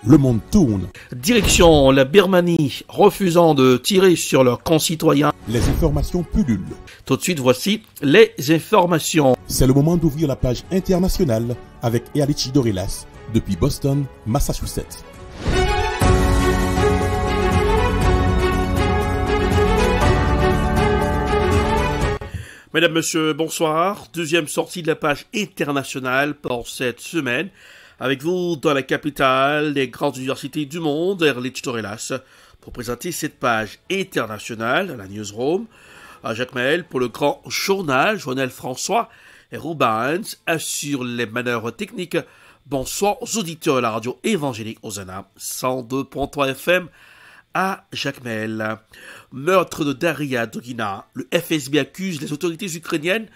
le monde tourne. Direction la Birmanie, refusant de tirer sur leurs concitoyens. Les informations pullulent. Tout de suite, voici les informations. C'est le moment d'ouvrir la page internationale avec Ealichi Dorelas depuis Boston, Massachusetts. Mesdames, Messieurs, bonsoir. Deuxième sortie de la page internationale pour cette semaine. Avec vous dans la capitale des grandes universités du monde, Ealichi Dorelas, pour présenter cette page internationale, la Newsroom. Jacques Maël pour le grand journal, Journal François et Rubens assure les manœuvres techniques. Bonsoir aux auditeurs de la radio évangélique Hosanna 102.3 FM à Jacques Maël. Meurtre de Daria Dugina. Le FSB accuse les autorités ukrainiennes.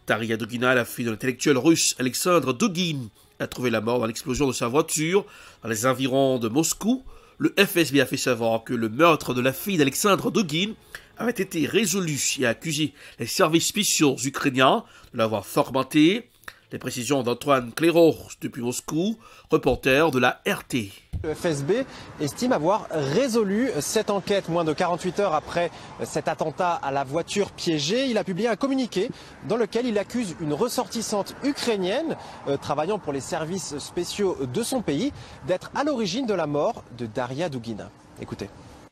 Daria Dugina, la fille de l'intellectuel russe Alexandre Dugin, a trouvé la mort dans l'explosion de sa voiture dans les environs de Moscou. Le FSB a fait savoir que le meurtre de la fille d'Alexandre Dugin avait été résolu et a accusé les services spéciaux ukrainiens de l'avoir formaté. Les précisions d'Antoine Clairaut depuis Moscou, reporter de la RT. Le FSB estime avoir résolu cette enquête moins de 48 heures après cet attentat à la voiture piégée. Il a publié un communiqué dans lequel il accuse une ressortissante ukrainienne travaillant pour les services spéciaux de son pays d'être à l'origine de la mort de Daria Dugina. Écoutez.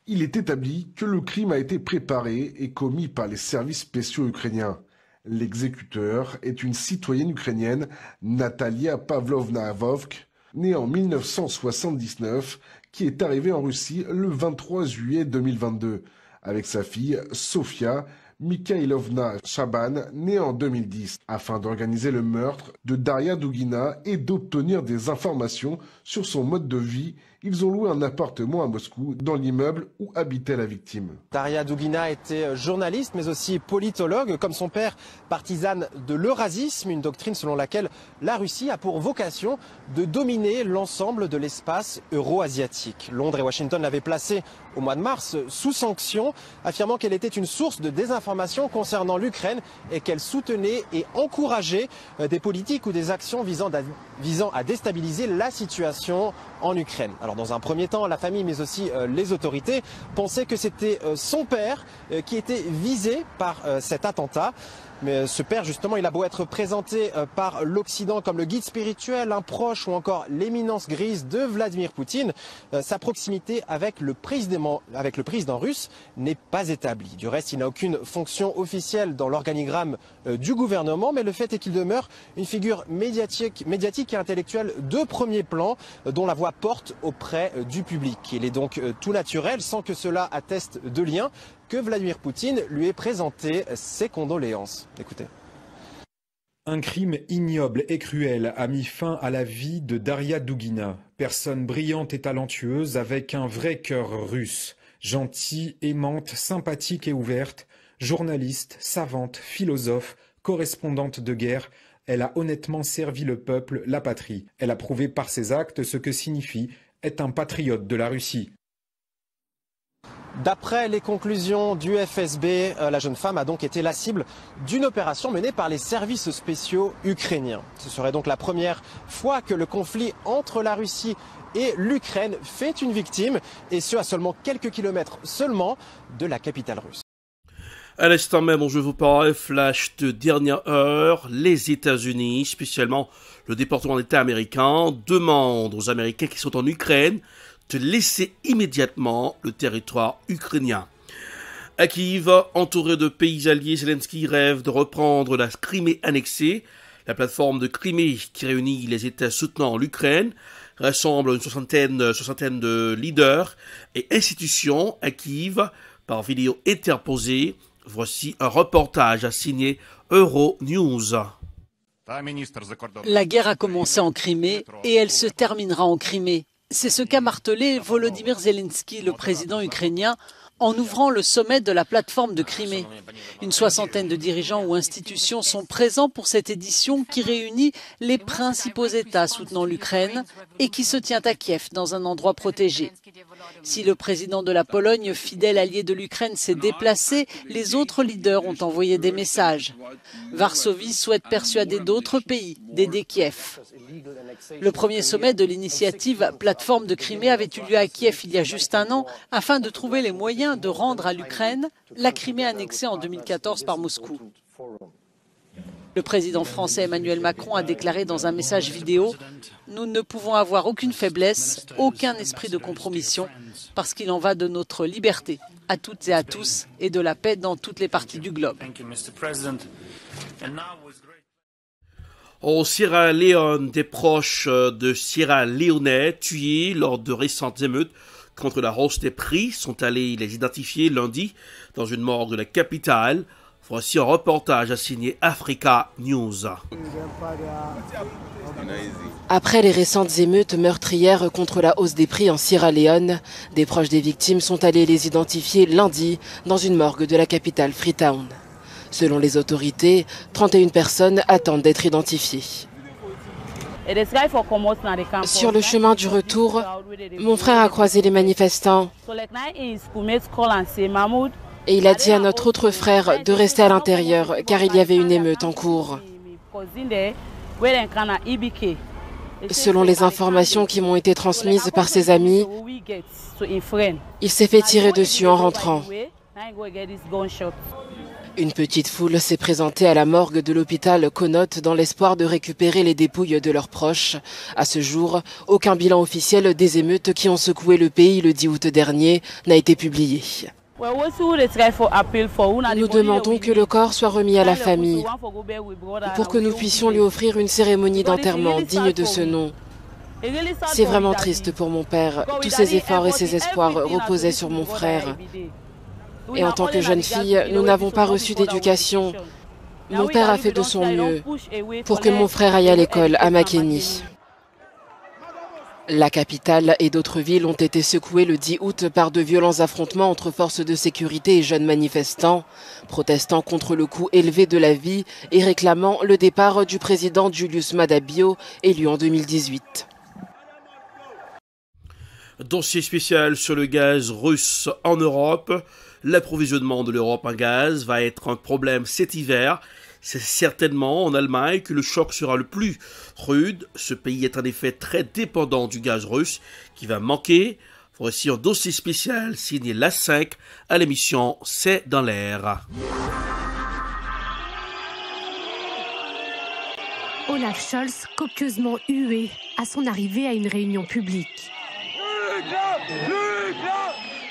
Il est établi que le crime a été préparé et commis par les services spéciaux ukrainiens. L'exécuteur est une citoyenne ukrainienne, Natalia Pavlovna Vovk, née en 1979, qui est arrivée en Russie le 23 juillet 2022, avec sa fille Sofia Mikhailovna Shaban, née en 2010, afin d'organiser le meurtre de Daria Dugina et d'obtenir des informations sur son mode de vie. Ils ont loué un appartement à Moscou, dans l'immeuble où habitait la victime. Daria Dugina était journaliste, mais aussi politologue, comme son père, partisane de l'eurasisme, une doctrine selon laquelle la Russie a pour vocation de dominer l'ensemble de l'espace euro-asiatique. Londres et Washington l'avaient placée au mois de mars sous sanction, affirmant qu'elle était une source de désinformation concernant l'Ukraine et qu'elle soutenait et encourageait des politiques ou des actions visant à déstabiliser la situation en Ukraine. Alors dans un premier temps, la famille mais aussi les autorités pensaient que c'était son père qui était visé par cet attentat. Mais ce père, justement, il a beau être présenté par l'Occident comme le guide spirituel, un proche ou encore l'éminence grise de Vladimir Poutine, sa proximité avec le président russe n'est pas établie. Du reste, il n'a aucune fonction officielle dans l'organigramme du gouvernement, mais le fait est qu'il demeure une figure médiatique et intellectuelle de premier plan, dont la voix porte auprès du public. Il est donc tout naturel, sans que cela atteste de lien, que Vladimir Poutine lui ait présenté ses condoléances. Écoutez. Un crime ignoble et cruel a mis fin à la vie de Daria Dugina, personne brillante et talentueuse avec un vrai cœur russe, gentille, aimante, sympathique et ouverte, journaliste, savante, philosophe, correspondante de guerre. Elle a honnêtement servi le peuple, la patrie. Elle a prouvé par ses actes ce que signifie être un patriote de la Russie. D'après les conclusions du FSB, la jeune femme a donc été la cible d'une opération menée par les services spéciaux ukrainiens. Ce serait donc la première fois que le conflit entre la Russie et l'Ukraine fait une victime, et ce à seulement quelques kilomètres seulement de la capitale russe. À l'instant même où je vous parle, flash de dernière heure, les États-Unis, spécialement le département d'État américain, demandent aux Américains qui sont en Ukraine de laisser immédiatement le territoire ukrainien. À Kiev, entouré de pays alliés, Zelensky rêve de reprendre la Crimée annexée. La plateforme de Crimée, qui réunit les États soutenant l'Ukraine, rassemble une soixantaine de leaders et institutions à Kiev par vidéo interposée. Voici un reportage signé Euronews. La guerre a commencé en Crimée et elle se terminera en Crimée. C'est ce qu'a martelé Volodymyr Zelensky, le président ukrainien, en ouvrant le sommet de la plateforme de Crimée. Une soixantaine de dirigeants ou institutions sont présents pour cette édition qui réunit les principaux États soutenant l'Ukraine et qui se tient à Kiev dans un endroit protégé. Si le président de la Pologne, fidèle allié de l'Ukraine, s'est déplacé, les autres leaders ont envoyé des messages. Varsovie souhaite persuader d'autres pays d'aider Kiev. Le premier sommet de l'initiative Plateforme de Crimée avait eu lieu à Kiev il y a juste un an afin de trouver les moyens de rendre à l'Ukraine la Crimée annexée en 2014 par Moscou. Le président français Emmanuel Macron a déclaré dans un message vidéo « Nous ne pouvons avoir aucune faiblesse, aucun esprit de compromission, parce qu'il en va de notre liberté, à toutes et à tous, et de la paix dans toutes les parties du globe. » Au Sierra Leone, des proches de Sierra Leonais tués lors de récentes émeutes contre la hausse des prix sont allés les identifier lundi dans une morgue de la capitale. Voici un reportage à signer Africa News. Après les récentes émeutes meurtrières contre la hausse des prix en Sierra Leone, des proches des victimes sont allés les identifier lundi dans une morgue de la capitale Freetown. Selon les autorités, 31 personnes attendent d'être identifiées. Sur le chemin du retour, mon frère a croisé les manifestants et il a dit à notre autre frère de rester à l'intérieur car il y avait une émeute en cours. Selon les informations qui m'ont été transmises par ses amis, il s'est fait tirer dessus en rentrant. Une petite foule s'est présentée à la morgue de l'hôpital Connaught dans l'espoir de récupérer les dépouilles de leurs proches. À ce jour, aucun bilan officiel des émeutes qui ont secoué le pays le 10 août dernier n'a été publié. Nous demandons que le corps soit remis à la famille pour que nous puissions lui offrir une cérémonie d'enterrement digne de ce nom. C'est vraiment triste pour mon père. Tous ses efforts et ses espoirs reposaient sur mon frère. Et en tant que jeune fille, nous n'avons pas reçu d'éducation. Mon père a fait de son mieux pour que mon frère aille à l'école à Makeni. La capitale et d'autres villes ont été secouées le 10 août par de violents affrontements entre forces de sécurité et jeunes manifestants, protestant contre le coût élevé de la vie et réclamant le départ du président Julius Maada Bio, élu en 2018. Dossier spécial sur le gaz russe en Europe. L'approvisionnement de l'Europe en gaz va être un problème cet hiver. C'est certainement en Allemagne que le choc sera le plus rude. Ce pays est en effet très dépendant du gaz russe qui va manquer. Voici un dossier spécial signé l'A5 à l'émission C'est dans l'air. Olaf Scholz, copieusement hué à son arrivée à une réunion publique.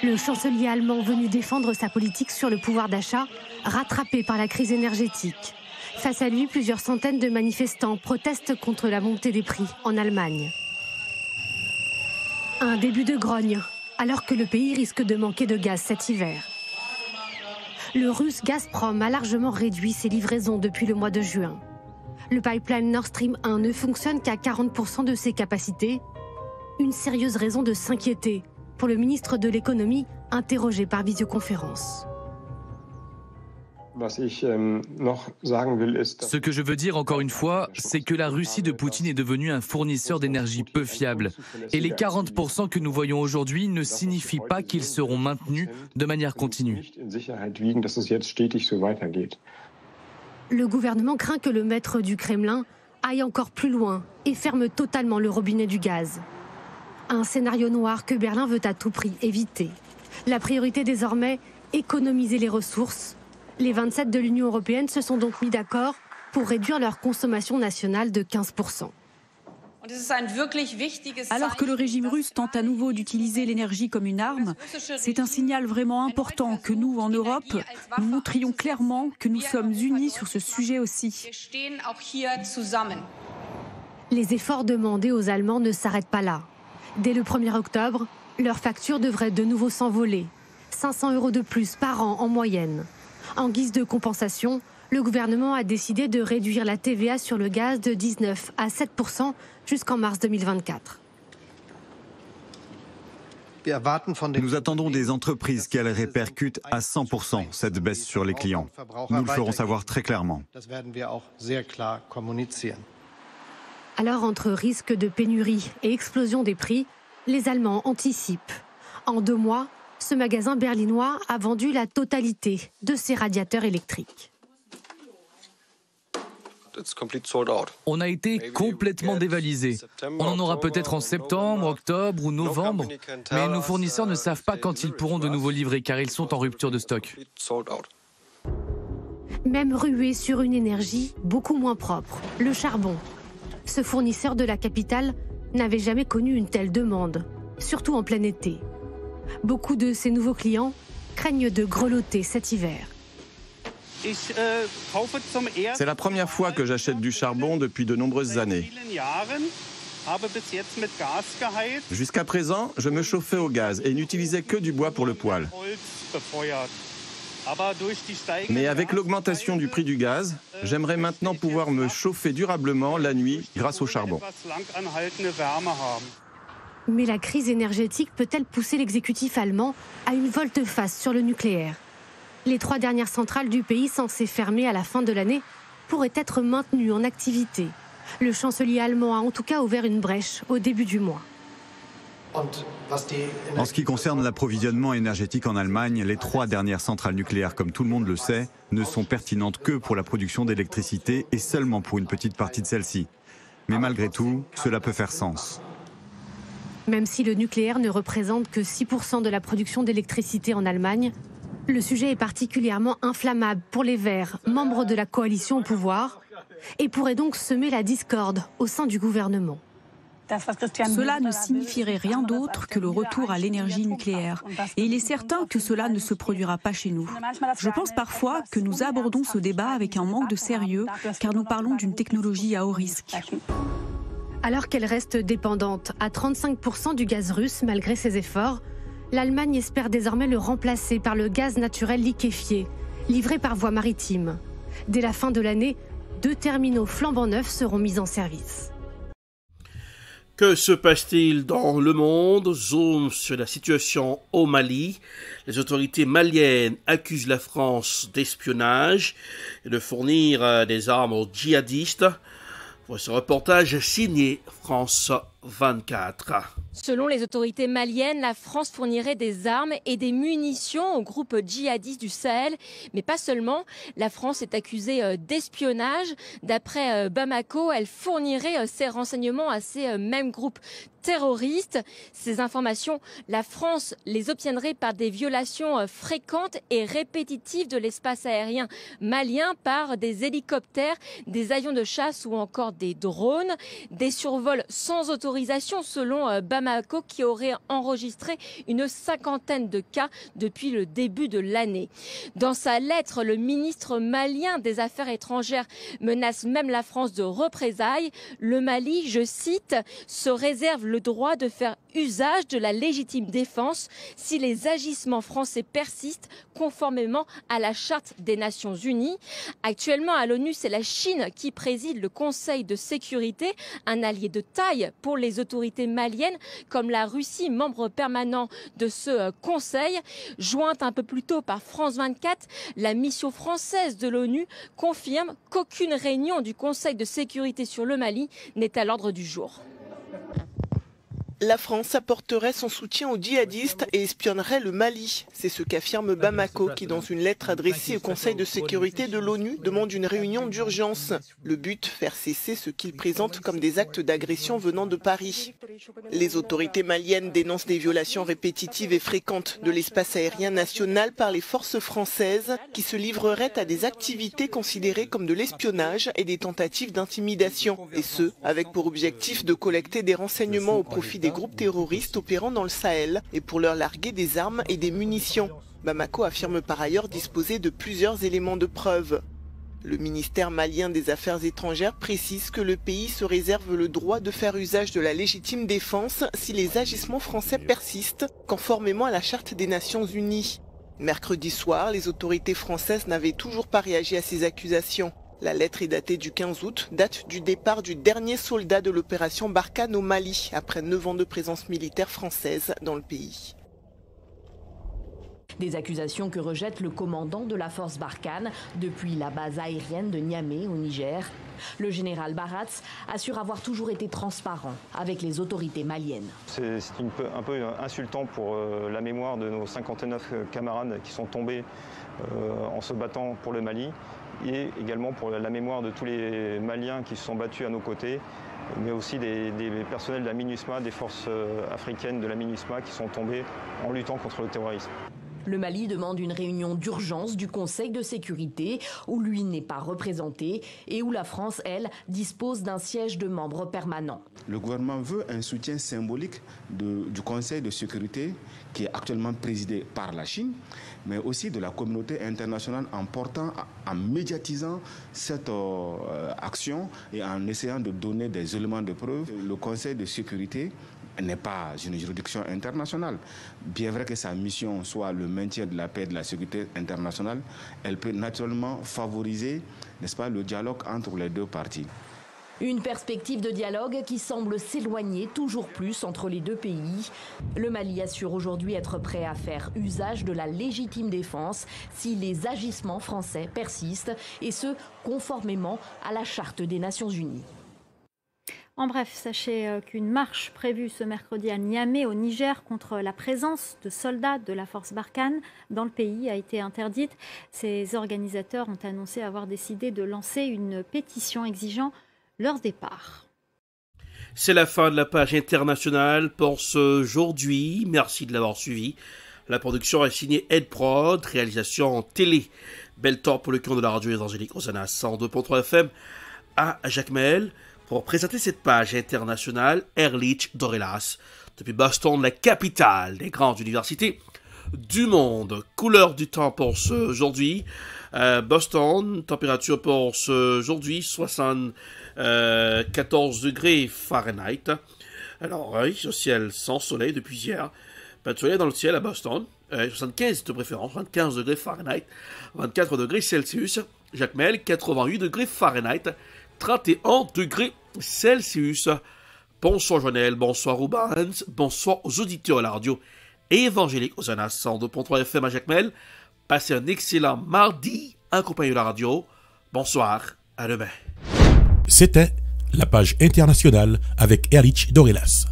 Le chancelier allemand venu défendre sa politique sur le pouvoir d'achat, rattrapé par la crise énergétique. Face à lui, plusieurs centaines de manifestants protestent contre la montée des prix en Allemagne. Un début de grogne, alors que le pays risque de manquer de gaz cet hiver. Le russe Gazprom a largement réduit ses livraisons depuis le mois de juin. Le pipeline Nord Stream 1 ne fonctionne qu'à 40% de ses capacités. Une sérieuse raison de s'inquiéter pour le ministre de l'économie interrogé par visioconférence. Ce que je veux dire encore une fois, c'est que la Russie de Poutine est devenue un fournisseur d'énergie peu fiable. Et les 40% que nous voyons aujourd'hui ne signifient pas qu'ils seront maintenus de manière continue. Le gouvernement craint que le maître du Kremlin aille encore plus loin et ferme totalement le robinet du gaz. Un scénario noir que Berlin veut à tout prix éviter. La priorité désormais, économiser les ressources. Les 27 de l'Union européenne se sont donc mis d'accord pour réduire leur consommation nationale de 15%. Alors que le régime russe tente à nouveau d'utiliser l'énergie comme une arme, c'est un signal vraiment important que nous, en Europe, nous montrions clairement que nous sommes unis sur ce sujet aussi. Les efforts demandés aux Allemands ne s'arrêtent pas là. Dès le 1er octobre, leurs factures devraient de nouveau s'envoler. 500 € de plus par an en moyenne. En guise de compensation, le gouvernement a décidé de réduire la TVA sur le gaz de 19 à 7% jusqu'en mars 2024. Nous attendons des entreprises qu'elles répercutent à 100% cette baisse sur les clients. Nous le ferons savoir très clairement. Alors, entre risque de pénurie et explosion des prix, les Allemands anticipent. En 2 mois, ce magasin berlinois a vendu la totalité de ses radiateurs électriques. On a été complètement dévalisé. On en aura peut-être en septembre, octobre ou novembre, mais nos fournisseurs ne savent pas quand ils pourront de nouveau livrer car ils sont en rupture de stock. Même rué sur une énergie beaucoup moins propre, le charbon. Ce fournisseur de la capitale n'avait jamais connu une telle demande, surtout en plein été. Beaucoup de ses nouveaux clients craignent de grelotter cet hiver. C'est la première fois que j'achète du charbon depuis de nombreuses années. Jusqu'à présent, je me chauffais au gaz et n'utilisais que du bois pour le poêle. Mais avec l'augmentation du prix du gaz, j'aimerais maintenant pouvoir me chauffer durablement la nuit grâce au charbon. Mais la crise énergétique peut-elle pousser l'exécutif allemand à une volte-face sur le nucléaire? Les 3 dernières centrales du pays censées fermer à la fin de l'année pourraient être maintenues en activité. Le chancelier allemand a en tout cas ouvert une brèche au début du mois. En ce qui concerne l'approvisionnement énergétique en Allemagne, les 3 dernières centrales nucléaires, comme tout le monde le sait, ne sont pertinentes que pour la production d'électricité et seulement pour une petite partie de celle-ci. Mais malgré tout, cela peut faire sens. Même si le nucléaire ne représente que 6% de la production d'électricité en Allemagne, le sujet est particulièrement inflammable pour les Verts, membres de la coalition au pouvoir, et pourrait donc semer la discorde au sein du gouvernement. Cela ne signifierait rien d'autre que le retour à l'énergie nucléaire. Et il est certain que cela ne se produira pas chez nous. Je pense parfois que nous abordons ce débat avec un manque de sérieux, car nous parlons d'une technologie à haut risque. Alors qu'elle reste dépendante à 35% du gaz russe malgré ses efforts, l'Allemagne espère désormais le remplacer par le gaz naturel liquéfié, livré par voie maritime. Dès la fin de l'année, 2 terminaux flambant neufs seront mis en service. Que se passe-t-il dans le monde? Zoom sur la situation au Mali. Les autorités maliennes accusent la France d'espionnage et de fournir des armes aux djihadistes. Pour ce reportage signé France 24. Selon les autorités maliennes, la France fournirait des armes et des munitions au groupe djihadiste du Sahel. Mais pas seulement. La France est accusée d'espionnage. D'après Bamako, elle fournirait ses renseignements à ces mêmes groupes terroristes. Ces informations, la France les obtiendrait par des violations fréquentes et répétitives de l'espace aérien malien par des hélicoptères, des avions de chasse ou encore des drones. Des survols sans autorisation selon Bamako qui aurait enregistré une 50aine de cas depuis le début de l'année. Dans sa lettre, le ministre malien des Affaires étrangères menace même la France de représailles. Le Mali, je cite, se réserve le droit de faire usage de la légitime défense si les agissements français persistent conformément à la Charte des Nations Unies. Actuellement à l'ONU, c'est la Chine qui préside le Conseil de sécurité, un allié de taille pour les autorités maliennes, comme la Russie, membre permanent de ce Conseil. Jointe un peu plus tôt par France 24, la mission française de l'ONU confirme qu'aucune réunion du Conseil de sécurité sur le Mali n'est à l'ordre du jour. La France apporterait son soutien aux djihadistes et espionnerait le Mali. C'est ce qu'affirme Bamako qui, dans une lettre adressée au Conseil de sécurité de l'ONU, demande une réunion d'urgence. Le but, faire cesser ce qu'il présente comme des actes d'agression venant de Paris. Les autorités maliennes dénoncent des violations répétitives et fréquentes de l'espace aérien national par les forces françaises qui se livreraient à des activités considérées comme de l'espionnage et des tentatives d'intimidation. Et ce, avec pour objectif de collecter des renseignements au profit des groupes terroristes opérant dans le Sahel et pour leur larguer des armes et des munitions. Bamako affirme par ailleurs disposer de plusieurs éléments de preuve. Le ministère malien des Affaires étrangères précise que le pays se réserve le droit de faire usage de la légitime défense si les agissements français persistent, conformément à la Charte des Nations Unies. Mercredi soir, les autorités françaises n'avaient toujours pas réagi à ces accusations. La lettre est datée du 15 août, date du départ du dernier soldat de l'opération Barkhane au Mali, après 9 ans de présence militaire française dans le pays. Des accusations que rejette le commandant de la force Barkhane depuis la base aérienne de Niamey au Niger. Le général Barats assure avoir toujours été transparent avec les autorités maliennes. C'est un peu insultant pour la mémoire de nos 59 camarades qui sont tombés en se battant pour le Mali et également pour la mémoire de tous les Maliens qui se sont battus à nos côtés, mais aussi des personnels de la MINUSMA, des forces africaines de la MINUSMA qui sont tombés en luttant contre le terrorisme. Le Mali demande une réunion d'urgence du Conseil de sécurité où lui n'est pas représenté et où la France, elle, dispose d'un siège de membre permanent. Le gouvernement veut un soutien symbolique du Conseil de sécurité qui est actuellement présidé par la Chine, mais aussi de la communauté internationale en médiatisant cette action et en essayant de donner des éléments de preuve. Le Conseil de sécurité n'est pas une juridiction internationale. Bien vrai que sa mission soit le maintien de la paix et de la sécurité internationale, elle peut naturellement favoriser, n'est-ce pas, le dialogue entre les deux parties. Une perspective de dialogue qui semble s'éloigner toujours plus entre les deux pays. Le Mali assure aujourd'hui être prêt à faire usage de la légitime défense si les agissements français persistent, et ce, conformément à la Charte des Nations Unies. En bref, sachez qu'une marche prévue ce mercredi à Niamey, au Niger, contre la présence de soldats de la force Barkhane dans le pays a été interdite. Ces organisateurs ont annoncé avoir décidé de lancer une pétition exigeant leur départ. C'est la fin de la page internationale pour ce aujourd'hui. Merci de l'avoir suivi. La production est signée Ed Prod, réalisation en télé. Belle temps pour le camp de la radio évangélique Hosanna 102.3 FM à Jacmel. Pour présenter cette page internationale, Ehrlich Dorelas, depuis Boston, la capitale des grandes universités du monde. Couleur du temps pour ce aujourd'hui. Boston, température pour ce aujourd'hui, 74 degrés Fahrenheit. Alors, oui, au ciel sans soleil depuis hier. Pas de soleil dans le ciel à Boston. 75 de préférence, 25 degrés Fahrenheit, 24 degrés Celsius. Jacmel, 88 degrés Fahrenheit, 31 degrés Celsius. Bonsoir Jonel, bonsoir Rubens, bonsoir aux auditeurs à la radio évangélique Hosanna 102.3 FM à Jacmel. Passez un excellent mardi accompagné de la radio. Bonsoir, à demain. C'était la page internationale avec Ehrlich Dorelas.